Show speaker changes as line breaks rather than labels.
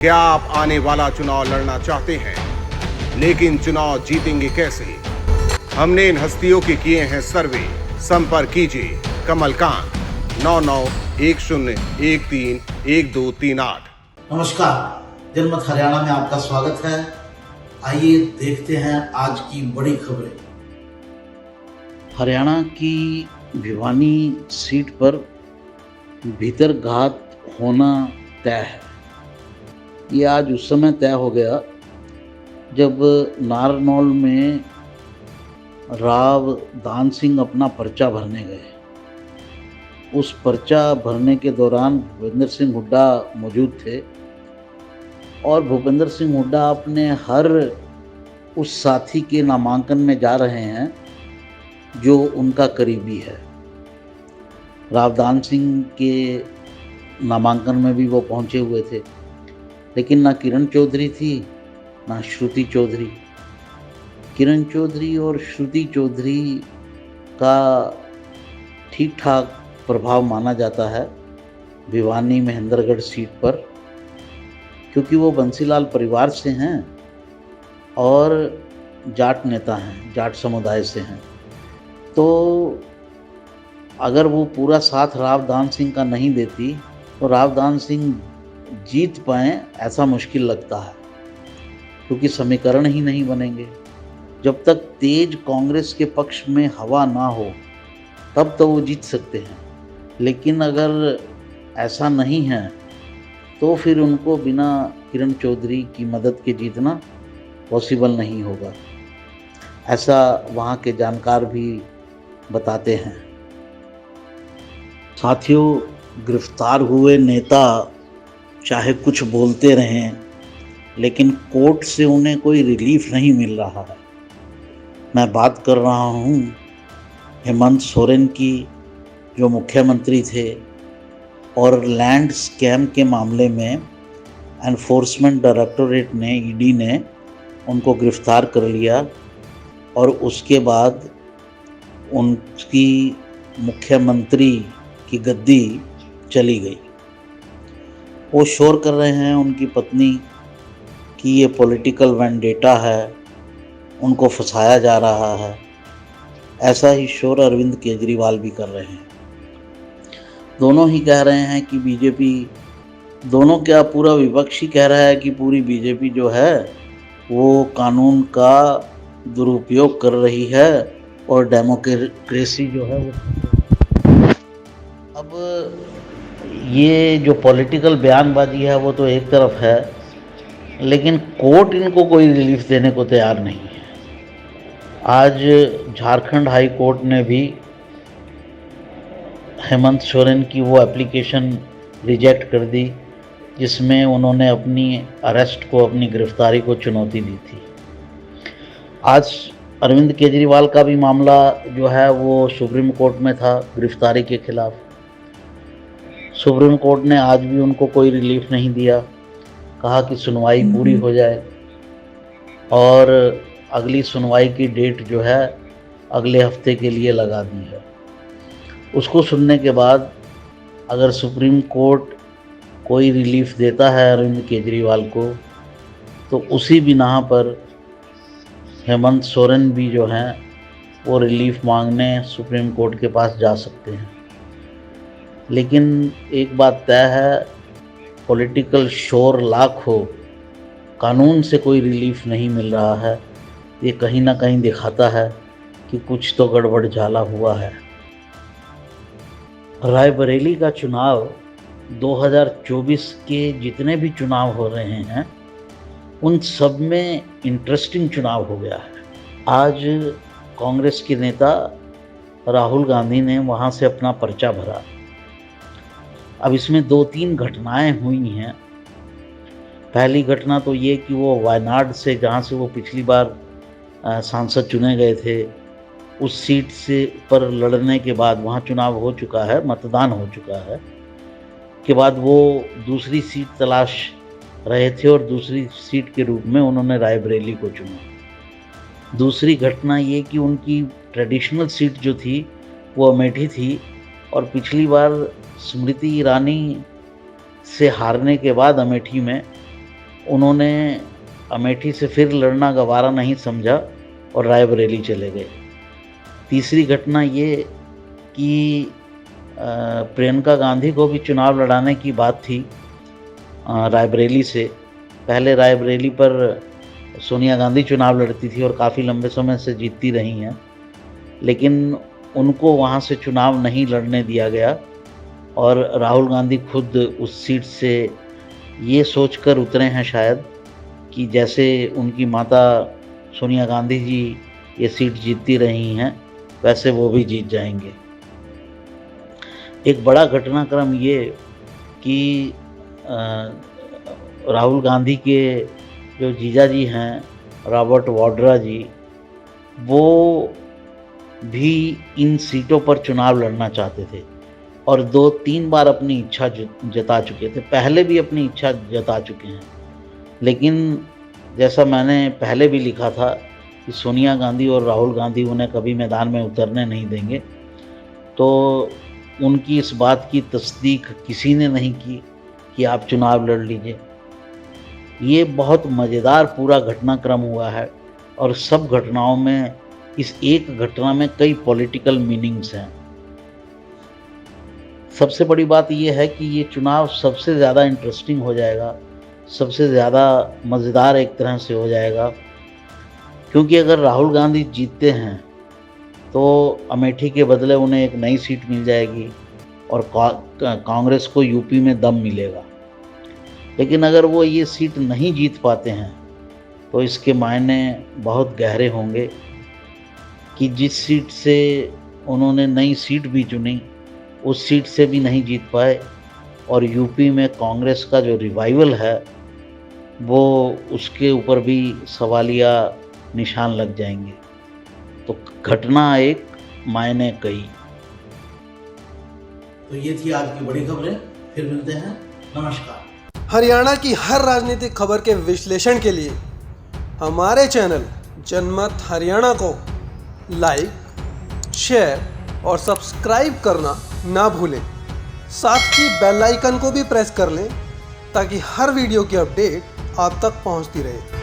क्या आप आने वाला चुनाव लड़ना चाहते हैं, लेकिन चुनाव जीतेंगे कैसे? हमने इन हस्तियों के किए हैं सर्वे। संपर्क कीजिए कमलकांत 9910131238।
नमस्कार, जनमत हरियाणा में आपका स्वागत है। आइए देखते हैं आज की बड़ी खबरें।
हरियाणा की भिवानी सीट पर भीतरघात होना तय है। ये आज उस समय तय हो गया जब नारनौल में राव दान सिंह अपना पर्चा भरने गए। उस पर्चा भरने के दौरान भूपेंद्र सिंह हुड्डा मौजूद थे और भूपेंद्र सिंह हुड्डा अपने हर उस साथी के नामांकन में जा रहे हैं जो उनका करीबी है। राव दान सिंह के नामांकन में भी वो पहुंचे हुए थे, लेकिन ना किरण चौधरी थी ना श्रुति चौधरी। किरण चौधरी और श्रुति चौधरी का ठीक ठाक प्रभाव माना जाता है भिवानी महेंद्रगढ़ सीट पर, क्योंकि वो बंसीलाल परिवार से हैं और जाट नेता हैं, जाट समुदाय से हैं। तो अगर वो पूरा साथ राव दान सिंह का नहीं देती तो राव दान सिंह जीत पाएँ ऐसा मुश्किल लगता है, क्योंकि समीकरण ही नहीं बनेंगे। जब तक तेज कांग्रेस के पक्ष में हवा ना हो तब तो वो जीत सकते हैं, लेकिन अगर ऐसा नहीं है तो फिर उनको बिना किरण चौधरी की मदद के जीतना पॉसिबल नहीं होगा, ऐसा वहाँ के जानकार भी बताते हैं। साथियों, गिरफ्तार हुए नेता चाहे कुछ बोलते रहें, लेकिन कोर्ट से उन्हें कोई रिलीफ नहीं मिल रहा है। मैं बात कर रहा हूँ हेमंत सोरेन की, जो मुख्यमंत्री थे और लैंड स्कैम के मामले में एनफोर्समेंट डायरेक्टोरेट ने, ईडी ने उनको गिरफ्तार कर लिया और उसके बाद उनकी मुख्यमंत्री की गद्दी चली गई। वो शोर कर रहे हैं उनकी पत्नी कि ये पॉलिटिकल वेंडेटा है, उनको फंसाया जा रहा है। ऐसा ही शोर अरविंद केजरीवाल भी कर रहे हैं। दोनों ही कह रहे हैं कि बीजेपी, दोनों क्या पूरा विपक्ष ही कह रहा है कि पूरी बीजेपी जो है वो कानून का दुरुपयोग कर रही है और डेमोक्रेसी जो है वो। अब ये जो पॉलिटिकल बयानबाजी है वो तो एक तरफ है, लेकिन कोर्ट इनको कोई रिलीफ देने को तैयार नहीं है। आज झारखंड हाई कोर्ट ने भी हेमंत सोरेन की वो एप्लीकेशन रिजेक्ट कर दी जिसमें उन्होंने अपनी अरेस्ट को, अपनी गिरफ्तारी को चुनौती दी थी। आज अरविंद केजरीवाल का भी मामला जो है वो सुप्रीम कोर्ट में था गिरफ्तारी के खिलाफ। सुप्रीम कोर्ट ने आज भी उनको कोई रिलीफ नहीं दिया, कहा कि सुनवाई पूरी हो जाए और अगली सुनवाई की डेट जो है अगले हफ्ते के लिए लगा दी है। उसको सुनने के बाद अगर सुप्रीम कोर्ट कोई रिलीफ देता है अरविंद केजरीवाल को, तो उसी बिना पर हेमंत सोरेन भी जो हैं वो रिलीफ मांगने सुप्रीम कोर्ट के पास जा सकते हैं। लेकिन एक बात तय है, पॉलिटिकल शोर लाख हो, कानून से कोई रिलीफ नहीं मिल रहा है। ये कहीं ना कहीं दिखाता है कि कुछ तो गड़बड़ झाला हुआ है। रायबरेली का चुनाव 2024 के जितने भी चुनाव हो रहे हैं उन सब में इंटरेस्टिंग चुनाव हो गया है। आज कांग्रेस के नेता राहुल गांधी ने वहाँ से अपना पर्चा भरा। अब इसमें 2-3 घटनाएं हुई हैं। पहली घटना तो ये कि वो वायनाड से, जहाँ से वो पिछली बार सांसद चुने गए थे, उस सीट से पर लड़ने के बाद, वहाँ चुनाव हो चुका है, मतदान हो चुका है, के बाद वो दूसरी सीट तलाश रहे थे और दूसरी सीट के रूप में उन्होंने रायबरेली को चुना। दूसरी घटना ये कि उनकी ट्रेडिशनल सीट जो थी वो अमेठी थी और पिछली बार स्मृति ईरानी से हारने के बाद अमेठी में उन्होंने अमेठी से फिर लड़ना गवारा नहीं समझा और रायबरेली चले गए। तीसरी घटना ये कि प्रियंका गांधी को भी चुनाव लड़ाने की बात थी रायबरेली से। पहले रायबरेली पर सोनिया गांधी चुनाव लड़ती थी और काफ़ी लंबे समय से जीतती रही हैं, लेकिन उनको वहाँ से चुनाव नहीं लड़ने दिया गया और राहुल गांधी खुद उस सीट से ये सोचकर उतरे हैं शायद कि जैसे उनकी माता सोनिया गांधी जी ये सीट जीतती रही हैं वैसे वो भी जीत जाएंगे। एक बड़ा घटनाक्रम ये कि राहुल गांधी के जो जीजा जी हैं रॉबर्ट वाड्रा जी, वो भी इन सीटों पर चुनाव लड़ना चाहते थे और 2-3 बार अपनी इच्छा जता चुके थे। पहले भी अपनी इच्छा जता चुके हैं, लेकिन जैसा मैंने पहले भी लिखा था कि सोनिया गांधी और राहुल गांधी उन्हें कभी मैदान में उतरने नहीं देंगे, तो उनकी इस बात की तस्दीक किसी ने नहीं की कि आप चुनाव लड़ लीजिए। ये बहुत मज़ेदार पूरा घटनाक्रम हुआ है और सब घटनाओं में इस एक घटना में कई पॉलिटिकल मीनिंग्स हैं। सबसे बड़ी बात यह है कि ये चुनाव सबसे ज़्यादा इंटरेस्टिंग हो जाएगा, सबसे ज़्यादा मज़ेदार एक तरह से हो जाएगा, क्योंकि अगर राहुल गांधी जीतते हैं तो अमेठी के बदले उन्हें एक नई सीट मिल जाएगी और कांग्रेस को यूपी में दम मिलेगा। लेकिन अगर वो ये सीट नहीं जीत पाते हैं तो इसके मायने बहुत गहरे होंगे कि जिस सीट से उन्होंने नई सीट भी चुनी उस सीट से भी नहीं जीत पाए और यूपी में कांग्रेस का जो रिवाइवल है वो उसके ऊपर भी सवालिया निशान लग जाएंगे। तो घटना एक मायने कई।
तो ये थी आज की बड़ी खबरें। फिर मिलते हैं। नमस्कार।
हरियाणा की हर राजनीतिक खबर के विश्लेषण के लिए हमारे चैनल जनमत हरियाणा को लाइक, शेयर और सब्सक्राइब करना ना भूलें। साथ ही बेल आइकन को भी प्रेस कर लें ताकि हर वीडियो की अपडेट आप तक पहुंचती रहे।